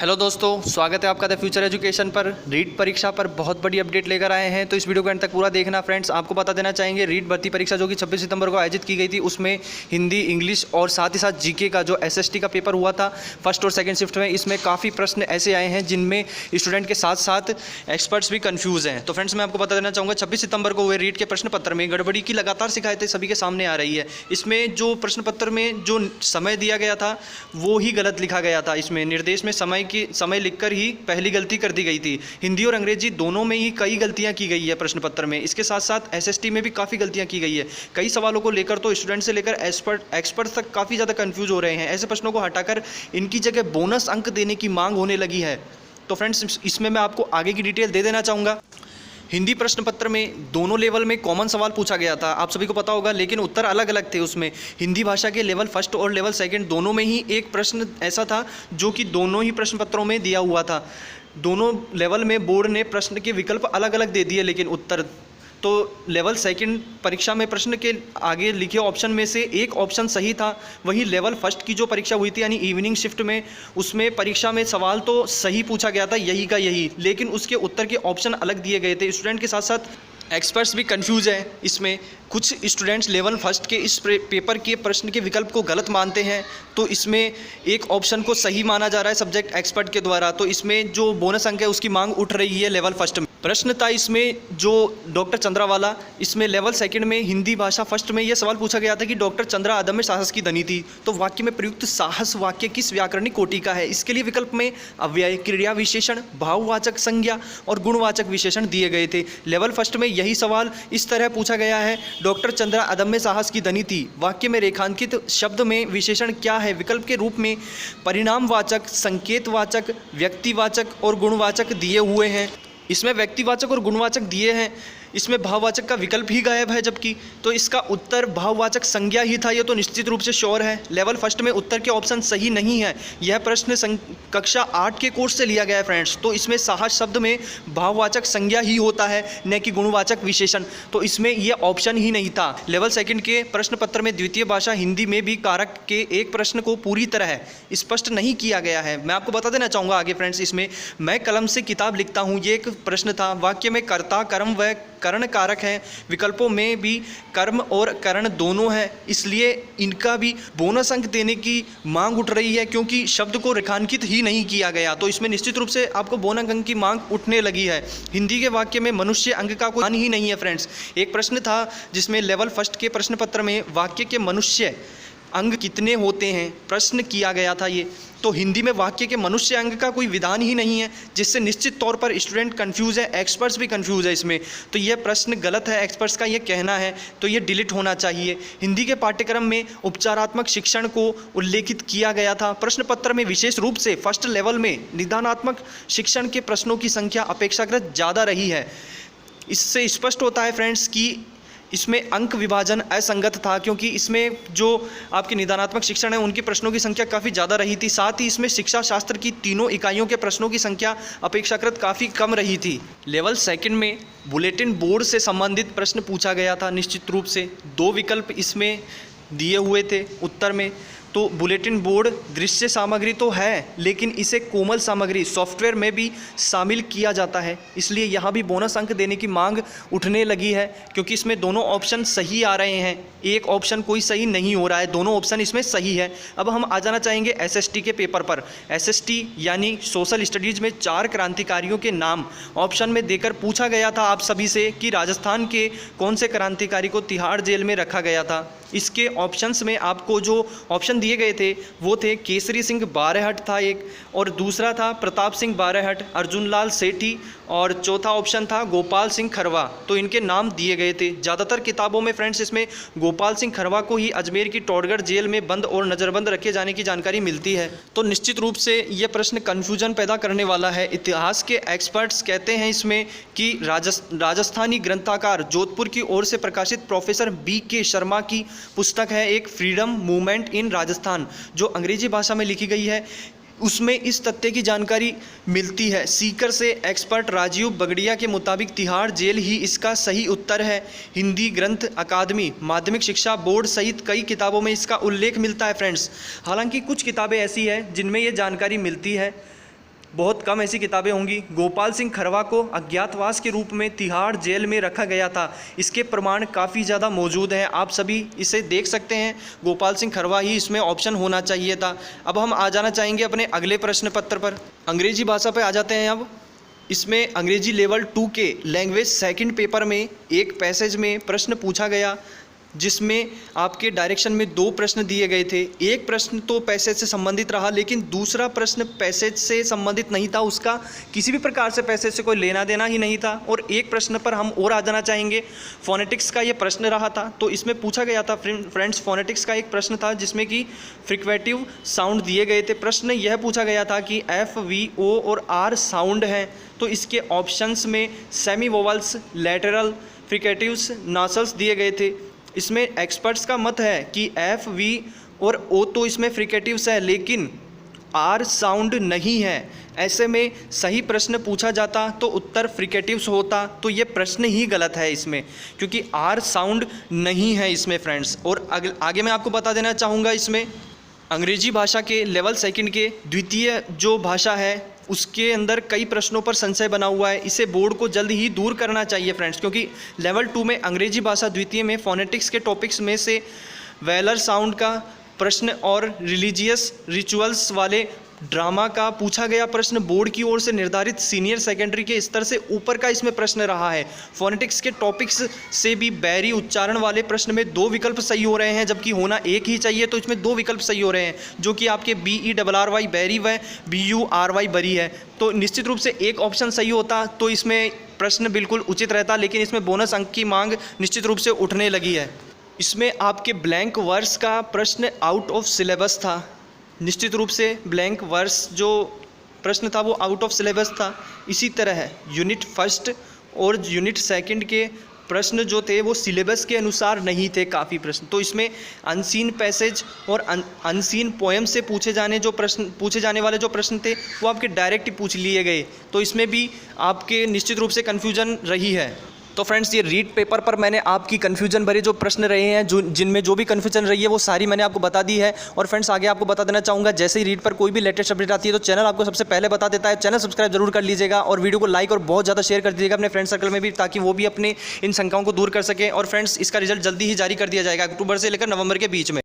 Hello दोस्तों, स्वागत है आपका द फ्यूचर एजुकेशन पर। रीट परीक्षा पर बहुत बड़ी अपडेट लेकर आए हैं, तो इस वीडियो को अंत तक पूरा देखना। फ्रेंड्स, आपको बता देना चाहेंगे रीट भर्ती परीक्षा जो कि 26 सितंबर को आयोजित की गई थी, उसमें हिंदी, इंग्लिश और साथ ही साथ जीके का जो एसएसटी का पेपर हुआ था फर्स्ट और सेकंड शिफ्ट में, इसमें काफ़ी प्रश्न ऐसे आए हैं जिनमें स्टूडेंट के साथ साथ एक्सपर्ट्स भी कन्फ्यूज़ हैं। तो फ्रेंड्स, मैं आपको बता देना चाहूँगा 26 सितंबर को हुए रीट के प्रश्न पत्र में गड़बड़ी की लगातार शिकायतें सभी के सामने आ रही है। इसमें जो प्रश्न पत्र में जो समय दिया गया था वो ही गलत लिखा गया था। इसमें निर्देश में समय लिखकर ही पहली गलती कर दी गई थी। हिंदी और अंग्रेजी दोनों में ही कई गलतियां की गई है प्रश्न पत्र में। इसके साथ साथ एसएसटी में भी काफ़ी गलतियां की गई है। कई सवालों को लेकर तो स्टूडेंट से लेकर एक्सपर्ट तक काफ़ी ज़्यादा कंफ्यूज हो रहे हैं। ऐसे प्रश्नों को हटाकर इनकी जगह बोनस अंक देने की मांग होने लगी है। तो फ्रेंड्स, इसमें मैं आपको आगे की डिटेल दे देना चाहूँगा। हिंदी प्रश्न पत्र में दोनों लेवल में कॉमन सवाल पूछा गया था, आप सभी को पता होगा, लेकिन उत्तर अलग अलग थे। उसमें हिंदी भाषा के लेवल फर्स्ट और लेवल सेकंड दोनों में ही एक प्रश्न ऐसा था जो कि दोनों ही प्रश्न पत्रों में दिया हुआ था। दोनों लेवल में बोर्ड ने प्रश्न के विकल्प अलग अलग दे दिए, लेकिन उत्तर तो लेवल सेकंड परीक्षा में प्रश्न के आगे लिखे ऑप्शन में से एक ऑप्शन सही था। वहीं लेवल फर्स्ट की जो परीक्षा हुई थी यानी इवनिंग शिफ्ट में, उसमें परीक्षा में सवाल तो सही पूछा गया था यही का यही, लेकिन उसके उत्तर के ऑप्शन अलग दिए गए थे। स्टूडेंट के साथ साथ एक्सपर्ट्स भी कंफ्यूज हैं। इसमें कुछ स्टूडेंट्स लेवल फर्स्ट के इस पेपर के प्रश्न के विकल्प को गलत मानते हैं, तो इसमें एक ऑप्शन को सही माना जा रहा है सब्जेक्ट एक्सपर्ट के द्वारा। तो इसमें जो बोनस अंक है उसकी मांग उठ रही है लेवल फर्स्ट में। प्रश्न था इसमें जो डॉक्टर चंद्रा वाला, इसमें लेवल सेकंड में हिंदी भाषा फर्स्ट में यह सवाल पूछा गया था कि डॉक्टर चंद्रा अदम्य साहस की धनी थी, तो वाक्य में प्रयुक्त साहस वाक्य किस व्याकरणिक कोटि का है। इसके लिए विकल्प में अव्यय, क्रिया विशेषण, भाववाचक संज्ञा और गुणवाचक विशेषण दिए गए थे। लेवल फर्स्ट में यही सवाल इस तरह पूछा गया है, डॉक्टर चंद्रा अदम्य साहस की धनी थी, वाक्य में रेखांकित शब्द में विशेषण क्या है। विकल्प के रूप में परिणामवाचक, संकेतवाचक, व्यक्तिवाचक और गुणवाचक दिए हुए हैं। इसमें व्यक्तिवाचक और गुणवाचक दिए हैं, इसमें भाववाचक का विकल्प ही गायब है जबकि, तो इसका उत्तर भाववाचक संज्ञा ही था। ये तो निश्चित रूप से श्योर है। लेवल फर्स्ट में उत्तर के ऑप्शन सही नहीं है। यह प्रश्न कक्षा 8 के कोर्स से लिया गया है फ्रेंड्स, तो इसमें साहस शब्द में भाववाचक संज्ञा ही होता है, न कि गुणवाचक विशेषण, तो इसमें यह ऑप्शन ही नहीं था। लेवल सेकंड के प्रश्न पत्र में द्वितीय भाषा हिंदी में भी कारक के एक प्रश्न को पूरी तरह स्पष्ट नहीं किया गया है। मैं आपको बता देना चाहूँगा आगे फ्रेंड्स, इसमें मैं कलम से किताब लिखता हूँ ये एक प्रश्न था। वाक्य में कर्ता, कर्म व करण कारक हैं। विकल्पों में भी कर्म और करण दोनों हैं, इसलिए इनका भी बोनस अंक देने की मांग उठ रही है क्योंकि शब्द को रेखांकित ही नहीं किया गया। तो इसमें निश्चित रूप से आपको बोनस अंक की मांग उठने लगी है। हिंदी के वाक्य में मनुष्य अंग का कोई मान ही नहीं है फ्रेंड्स। एक प्रश्न था जिसमें लेवल फर्स्ट के प्रश्न पत्र में वाक्य के मनुष्य अंग कितने होते हैं प्रश्न किया गया था ये, तो हिंदी में वाक्य के मनुष्य अंग का कोई विधान ही नहीं है, जिससे निश्चित तौर पर स्टूडेंट कंफ्यूज है, एक्सपर्ट्स भी कंफ्यूज है इसमें। तो यह प्रश्न गलत है, एक्सपर्ट्स का ये कहना है, तो ये डिलीट होना चाहिए। हिंदी के पाठ्यक्रम में उपचारात्मक शिक्षण को उल्लेखित किया गया था। प्रश्न पत्र में विशेष रूप से फर्स्ट लेवल में निदानात्मक शिक्षण के प्रश्नों की संख्या अपेक्षाकृत ज़्यादा रही है। इससे स्पष्ट होता है फ्रेंड्स कि इसमें अंक विभाजन असंगत था, क्योंकि इसमें जो आपके निदानात्मक शिक्षण है उनके प्रश्नों की संख्या काफ़ी ज़्यादा रही थी। साथ ही इसमें शिक्षा शास्त्र की तीनों इकाइयों के प्रश्नों की संख्या अपेक्षाकृत काफ़ी कम रही थी। लेवल सेकंड में बुलेटिन बोर्ड से संबंधित प्रश्न पूछा गया था। निश्चित रूप से 2 विकल्प इसमें दिए हुए थे उत्तर में। तो बुलेटिन बोर्ड दृश्य सामग्री तो है, लेकिन इसे कोमल सामग्री सॉफ्टवेयर में भी शामिल किया जाता है, इसलिए यहाँ भी बोनस अंक देने की मांग उठने लगी है क्योंकि इसमें दोनों ऑप्शन सही आ रहे हैं। एक ऑप्शन कोई सही नहीं हो रहा है, दोनों ऑप्शन इसमें सही है। अब हम आ जाना चाहेंगे एसएसटी के पेपर पर। एसएसटी यानी सोशल स्टडीज़ में 4 क्रांतिकारियों के नाम ऑप्शन में देकर पूछा गया था आप सभी से कि राजस्थान के कौन से क्रांतिकारी को तिहाड़ जेल में रखा गया था। इसके ऑप्शंस में आपको जो ऑप्शन दिए गए थे वो थे केसरी सिंह बारेहट था एक, और दूसरा था प्रताप सिंह बारेहट, अर्जुन लाल सेठी, और चौथा ऑप्शन था गोपाल सिंह खरवा। तो इनके नाम दिए गए थे। ज़्यादातर किताबों में फ्रेंड्स इसमें गोपाल सिंह खरवा को ही अजमेर की टोडगढ़ जेल में बंद और नज़रबंद रखे जाने की जानकारी मिलती है। तो निश्चित रूप से यह प्रश्न कन्फ्यूजन पैदा करने वाला है। इतिहास के एक्सपर्ट्स कहते हैं इसमें कि राजस्थानी ग्रंथकार जोधपुर की ओर से प्रकाशित प्रोफेसर BK शर्मा की पुस्तक है एक फ्रीडम मूवमेंट इन राजस्थान, जो अंग्रेजी भाषा में लिखी गई है। उसमें इस तथ्य की जानकारी मिलती है। सीकर से एक्सपर्ट राजीव बगड़िया के मुताबिक तिहाड़ जेल ही इसका सही उत्तर है। हिंदी ग्रंथ अकादमी, माध्यमिक शिक्षा बोर्ड सहित कई किताबों में इसका उल्लेख मिलता है फ्रेंड्स। हालांकि कुछ किताबें ऐसी हैं जिनमें ये जानकारी मिलती है, बहुत कम ऐसी किताबें होंगी। गोपाल सिंह खरवा को अज्ञातवास के रूप में तिहाड़ जेल में रखा गया था। इसके प्रमाण काफ़ी ज़्यादा मौजूद हैं, आप सभी इसे देख सकते हैं। गोपाल सिंह खरवा ही इसमें ऑप्शन होना चाहिए था। अब हम आ जाना चाहेंगे अपने अगले प्रश्न पत्र पर। अंग्रेजी भाषा पर आ जाते हैं। अब इसमें अंग्रेजी लेवल 2 के लैंग्वेज सेकंड पेपर में एक पैसेज में प्रश्न पूछा गया, जिसमें आपके डायरेक्शन में 2 प्रश्न दिए गए थे। एक प्रश्न तो पैसेज से संबंधित रहा, लेकिन दूसरा प्रश्न पैसेज से संबंधित नहीं था, उसका किसी भी प्रकार से पैसेज से कोई लेना देना ही नहीं था। और एक प्रश्न पर हम और आ जाना चाहेंगे। फोनेटिक्स का ये प्रश्न रहा था, तो इसमें पूछा गया था फ्रेंड्स, फोनेटिक्स का एक प्रश्न था जिसमें कि फ्रिक्वेटिव साउंड दिए गए थे। प्रश्न यह पूछा गया था कि एफ, वी, ओ और आर साउंड हैं, तो इसके ऑप्शंस में सेमी वोवल्स, लैटरल, फ्रिकेटिव्स, नासल्स दिए गए थे। इसमें एक्सपर्ट्स का मत है कि एफ, वी और ओ तो इसमें फ्रिकेटिव्स है, लेकिन आर साउंड नहीं है। ऐसे में सही प्रश्न पूछा जाता तो उत्तर फ्रिकेटिव्स होता, तो ये प्रश्न ही गलत है इसमें, क्योंकि आर साउंड नहीं है इसमें फ्रेंड्स। और आगे मैं आपको बता देना चाहूँगा, इसमें अंग्रेजी भाषा के लेवल सेकंड के द्वितीय जो भाषा है उसके अंदर कई प्रश्नों पर संशय बना हुआ है। इसे बोर्ड को जल्द ही दूर करना चाहिए फ्रेंड्स, क्योंकि लेवल 2 में अंग्रेजी भाषा द्वितीय में फोनेटिक्स के टॉपिक्स में से वेलर साउंड का प्रश्न और रिलीजियस रिचुअल्स वाले ड्रामा का पूछा गया प्रश्न बोर्ड की ओर से निर्धारित सीनियर सेकेंडरी के स्तर से ऊपर का इसमें प्रश्न रहा है। फोनेटिक्स के टॉपिक्स से भी बैरी उच्चारण वाले प्रश्न में 2 विकल्प सही हो रहे हैं, जबकि होना एक ही चाहिए, तो इसमें 2 विकल्प सही हो रहे हैं, जो कि आपके BERRY बैरी व BURY बरी है। तो निश्चित रूप से एक ऑप्शन सही होता तो इसमें प्रश्न बिल्कुल उचित रहता, लेकिन इसमें बोनस अंक की मांग निश्चित रूप से उठने लगी है। इसमें आपके ब्लैंक वर्स का प्रश्न आउट ऑफ सिलेबस था। निश्चित रूप से ब्लैंक वर्स जो प्रश्न था वो आउट ऑफ सिलेबस था। इसी तरह यूनिट फर्स्ट और यूनिट सेकंड के प्रश्न जो थे वो सिलेबस के अनुसार नहीं थे काफ़ी प्रश्न। तो इसमें अनसीन पैसेज और अनसीन पोएम से पूछे जाने वाले जो प्रश्न थे वो आपके डायरेक्ट ही पूछ लिए गए, तो इसमें भी आपके निश्चित रूप से कन्फ्यूजन रही है। तो फ्रेंड्स, ये रीड पेपर पर मैंने आपकी कन्फ्यूजन भरे जो प्रश्न रहे हैं, जिनमें जो भी कन्फ्यूजन रही है वो सारी मैंने आपको बता दी है। और फ्रेंड्स, आगे आपको बता देना चाहूँगा, जैसे ही रीड पर कोई भी लेटेस्ट अपडेट आती है तो चैनल आपको सबसे पहले बता देता है। चैनल सब्सक्राइब जरूर कर लीजिएगा और वीडियो को लाइक और बहुत ज़्यादा शेयर कर दीजिएगा अपने फ्रेंड सर्कल में भी, ताकि वो भी अपने इन शंकाओं को दूर कर सकें। और फ्रेंड्स, इसका रिजल्ट जल्दी ही जारी कर दिया जाएगा, अक्टूबर से लेकर नवंबर के बीच में।